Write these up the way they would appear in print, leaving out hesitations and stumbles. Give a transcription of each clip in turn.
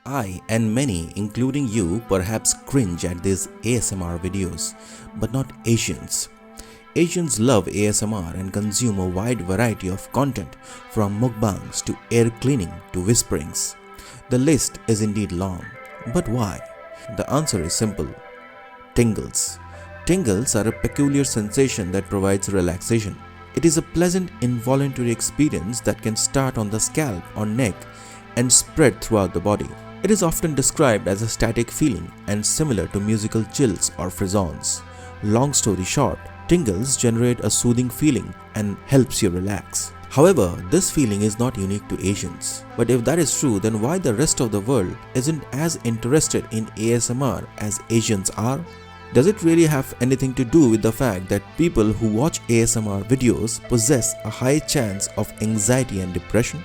I and many, including you, perhaps cringe at these ASMR videos, but not Asians. Asians love ASMR and consume a wide variety of content, from mukbangs to air cleaning to whisperings. The list is indeed long. But why? The answer is simple. Tingles. Tingles are a peculiar sensation that provides relaxation. It is a pleasant involuntary experience that can start on the scalp or neck and spread throughout the body. It is often described as a static feeling and similar to musical chills or frisons. Long story short, tingles generate a soothing feeling and helps you relax. However, this feeling is not unique to Asians. But if that is true, then why the rest of the world isn't as interested in ASMR as Asians are? Does it really have anything to do with the fact that people who watch ASMR videos possess a high chance of anxiety and depression?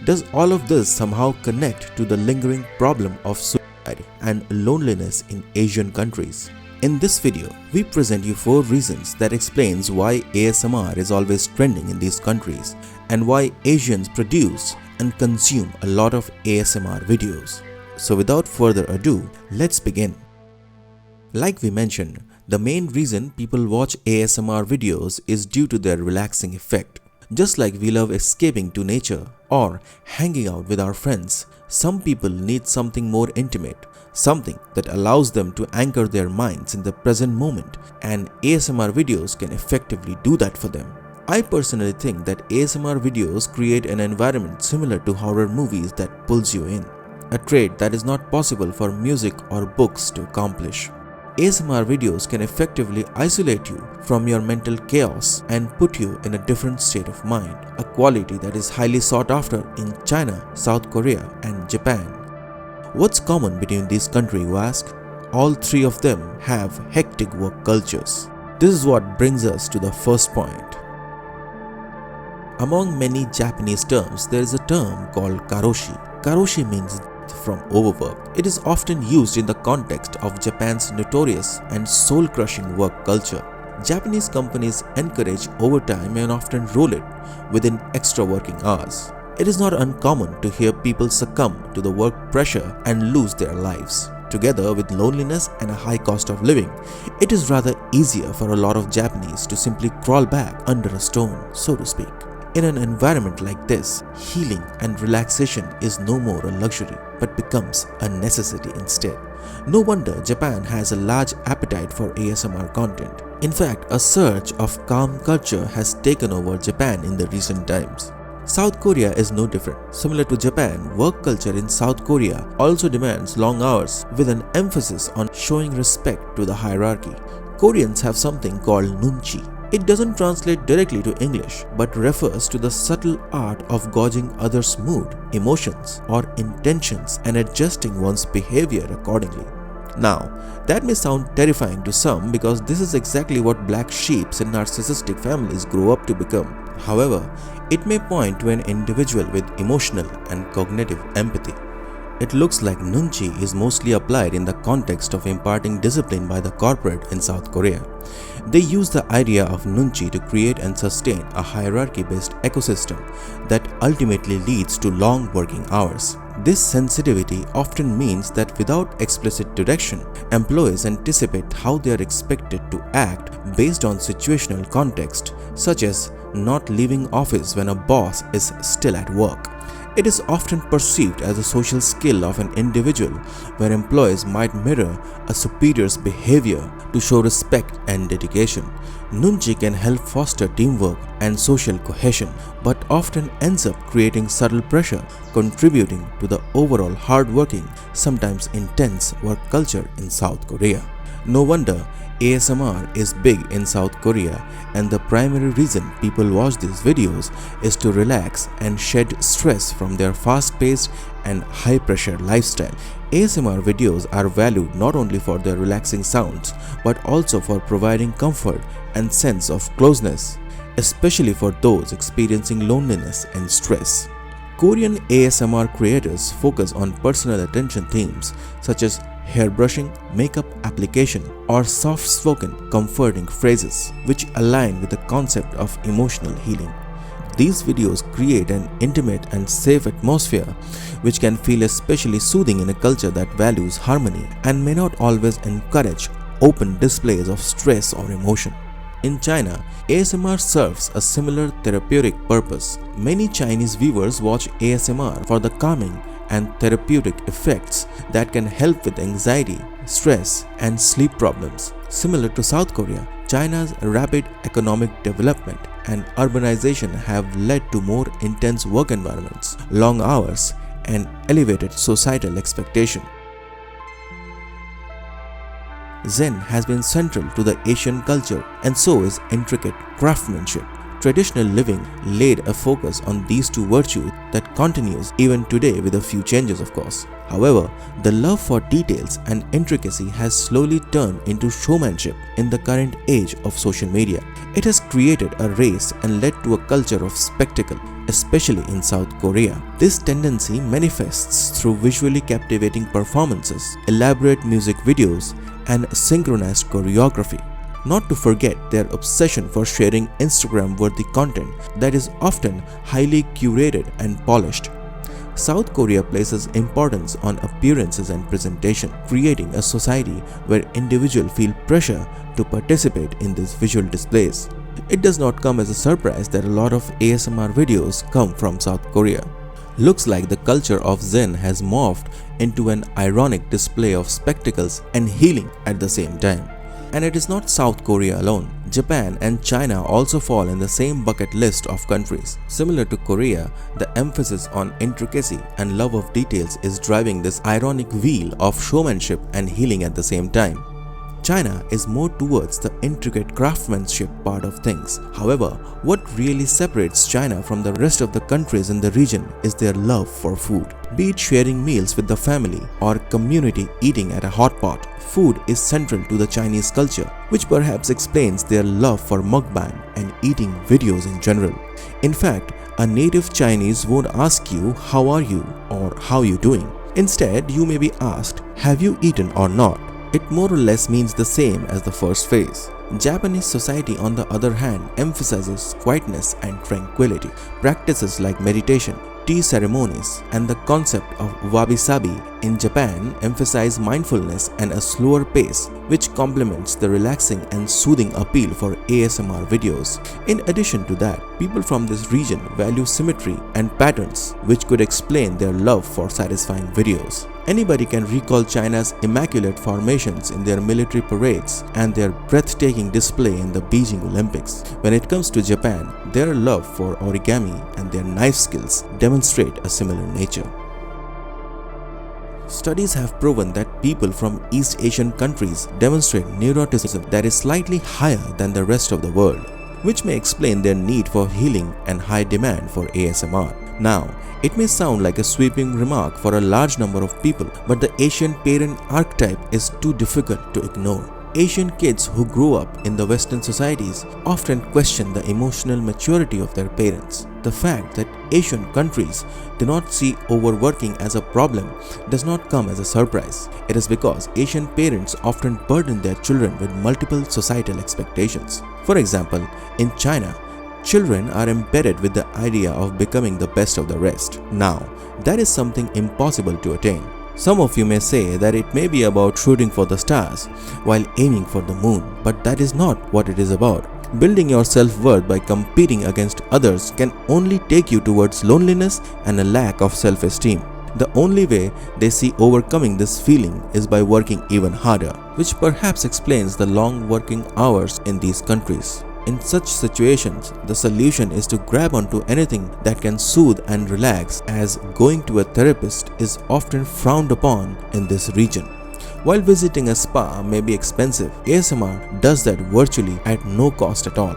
Does all of this somehow connect to the lingering problem of suicide and loneliness in Asian countries? In this video, we present you 4 reasons that explains why ASMR is always trending in these countries and why Asians produce and consume a lot of ASMR videos. So without further ado, let's begin. Like we mentioned, the main reason people watch ASMR videos is due to their relaxing effect. Just like we love escaping to nature or hanging out with our friends, some people need something more intimate, something that allows them to anchor their minds in the present moment, and ASMR videos can effectively do that for them. I personally think that ASMR videos create an environment similar to horror movies that pulls you in, a trait that is not possible for music or books to accomplish. ASMR videos can effectively isolate you from your mental chaos and put you in a different state of mind, a quality that is highly sought after in China, South Korea, and Japan. What's common between these countries, you ask? All 3 of them have hectic work cultures. This is what brings us to the first point. Among many Japanese terms, there is a term called karoshi. Karoshi means from overwork. It is often used in the context of Japan's notorious and soul-crushing work culture. Japanese companies encourage overtime and often roll it within extra working hours. It is not uncommon to hear people succumb to the work pressure and lose their lives. Together with loneliness and a high cost of living, it is rather easier for a lot of Japanese to simply crawl back under a stone, so to speak. In an environment like this, healing and relaxation is no more a luxury but becomes a necessity instead. No wonder Japan has a large appetite for ASMR content. In fact, a surge of calm culture has taken over Japan in the recent times. South Korea is no different. Similar to Japan, work culture in South Korea also demands long hours with an emphasis on showing respect to the hierarchy. Koreans have something called nunchi. It doesn't translate directly to English, but refers to the subtle art of gauging others' mood, emotions, or intentions and adjusting one's behavior accordingly. Now, that may sound terrifying to some because this is exactly what black sheeps in narcissistic families grow up to become. However, it may point to an individual with emotional and cognitive empathy. It looks like nunchi is mostly applied in the context of imparting discipline by the corporate in South Korea. They use the idea of nunchi to create and sustain a hierarchy-based ecosystem that ultimately leads to long working hours. This sensitivity often means that without explicit direction, employees anticipate how they are expected to act based on situational context, such as not leaving office when a boss is still at work. It is often perceived as a social skill of an individual where employees might mirror a superior's behavior to show respect and dedication. Nunchi can help foster teamwork and social cohesion, but often ends up creating subtle pressure, contributing to the overall hard-working, sometimes intense work culture in South Korea. No wonder ASMR is big in South Korea, and the primary reason people watch these videos is to relax and shed stress from their fast-paced and high-pressure lifestyle. ASMR videos are valued not only for their relaxing sounds but also for providing comfort and sense of closeness, especially for those experiencing loneliness and stress. Korean ASMR creators focus on personal attention themes such as hair brushing, makeup application, or soft-spoken, comforting phrases which align with the concept of emotional healing. These videos create an intimate and safe atmosphere, which can feel especially soothing in a culture that values harmony and may not always encourage open displays of stress or emotion. In China, ASMR serves a similar therapeutic purpose. Many Chinese viewers watch ASMR for the calming and therapeutic effects that can help with anxiety, stress, and sleep problems. Similar to South Korea, China's rapid economic development and urbanization have led to more intense work environments, long hours, and elevated societal expectation. Zen has been central to the Asian culture, and so is intricate craftsmanship. Traditional living laid a focus on these two virtues that continues even today with a few changes, of course. However, the love for details and intricacy has slowly turned into showmanship in the current age of social media. It has created a race and led to a culture of spectacle, especially in South Korea. This tendency manifests through visually captivating performances, elaborate music videos, and synchronized choreography. Not to forget their obsession for sharing Instagram-worthy content that is often highly curated and polished. South Korea places importance on appearances and presentation, creating a society where individuals feel pressure to participate in these visual displays. It does not come as a surprise that a lot of ASMR videos come from South Korea. Looks like the culture of Zen has morphed into an ironic display of spectacles and healing at the same time. And it is not South Korea alone. Japan and China also fall in the same bucket list of countries. Similar to Korea, the emphasis on intricacy and love of details is driving this ironic wheel of showmanship and healing at the same time. China is more towards the intricate craftsmanship part of things. However, what really separates China from the rest of the countries in the region is their love for food. Be it sharing meals with the family or community eating at a hot pot, food is central to the Chinese culture, which perhaps explains their love for mukbang and eating videos in general. In fact, a native Chinese won't ask you how are you or how you doing. Instead, you may be asked, have you eaten or not? It more or less means the same as the first phase. Japanese society, on the other hand, emphasizes quietness and tranquility. Practices like meditation, tea ceremonies, and the concept of wabi-sabi in Japan emphasize mindfulness and a slower pace, which complements the relaxing and soothing appeal for ASMR videos. In addition to that, people from this region value symmetry and patterns, which could explain their love for satisfying videos. Anybody can recall China's immaculate formations in their military parades and their breathtaking display in the Beijing Olympics. When it comes to Japan, their love for origami and their knife skills demonstrate a similar nature. Studies have proven that people from East Asian countries demonstrate neuroticism that is slightly higher than the rest of the world, which may explain their need for healing and high demand for ASMR. Now, it may sound like a sweeping remark for a large number of people, but the Asian parent archetype is too difficult to ignore. Asian kids who grow up in the Western societies often question the emotional maturity of their parents. The fact that Asian countries do not see overworking as a problem does not come as a surprise. It is because Asian parents often burden their children with multiple societal expectations. For example, in China, children are embedded with the idea of becoming the best of the rest. Now, that is something impossible to attain. Some of you may say that it may be about shooting for the stars while aiming for the moon, but that is not what it is about. Building your self-worth by competing against others can only take you towards loneliness and a lack of self-esteem. The only way they see overcoming this feeling is by working even harder, which perhaps explains the long working hours in these countries. In such situations, the solution is to grab onto anything that can soothe and relax, as going to a therapist is often frowned upon in this region. While visiting a spa may be expensive, ASMR does that virtually at no cost at all.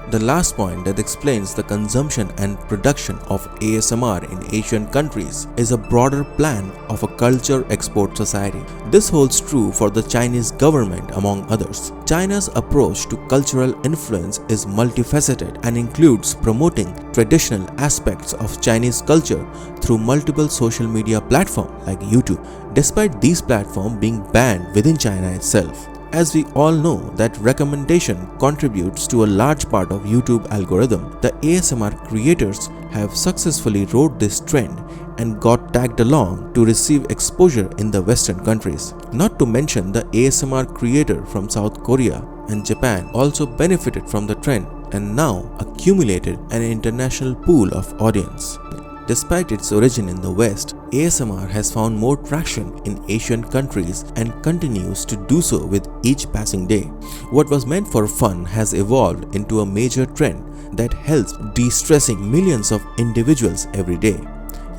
The last point that explains the consumption and production of ASMR in Asian countries is a broader plan of a culture export society. This holds true for the Chinese government among others. China's approach to cultural influence is multifaceted and includes promoting traditional aspects of Chinese culture through multiple social media platforms like YouTube, despite these platforms being banned within China itself. As we all know that recommendation contributes to a large part of YouTube algorithm, the ASMR creators have successfully rode this trend and got tagged along to receive exposure in the Western countries. Not to mention the ASMR creator from South Korea and Japan also benefited from the trend and now accumulated an international pool of audience. Despite its origin in the West, ASMR has found more traction in Asian countries and continues to do so with each passing day. What was meant for fun has evolved into a major trend that helps de-stressing millions of individuals every day.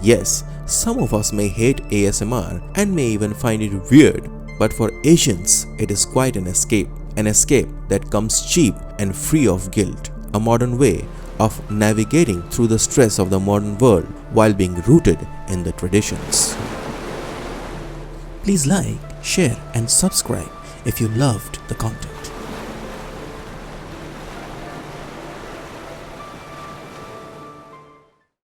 Yes, some of us may hate ASMR and may even find it weird, but for Asians, it is quite an escape that comes cheap and free of guilt, a modern way of navigating through the stress of the modern world while being rooted in the traditions. Please like, share and subscribe if you loved the content.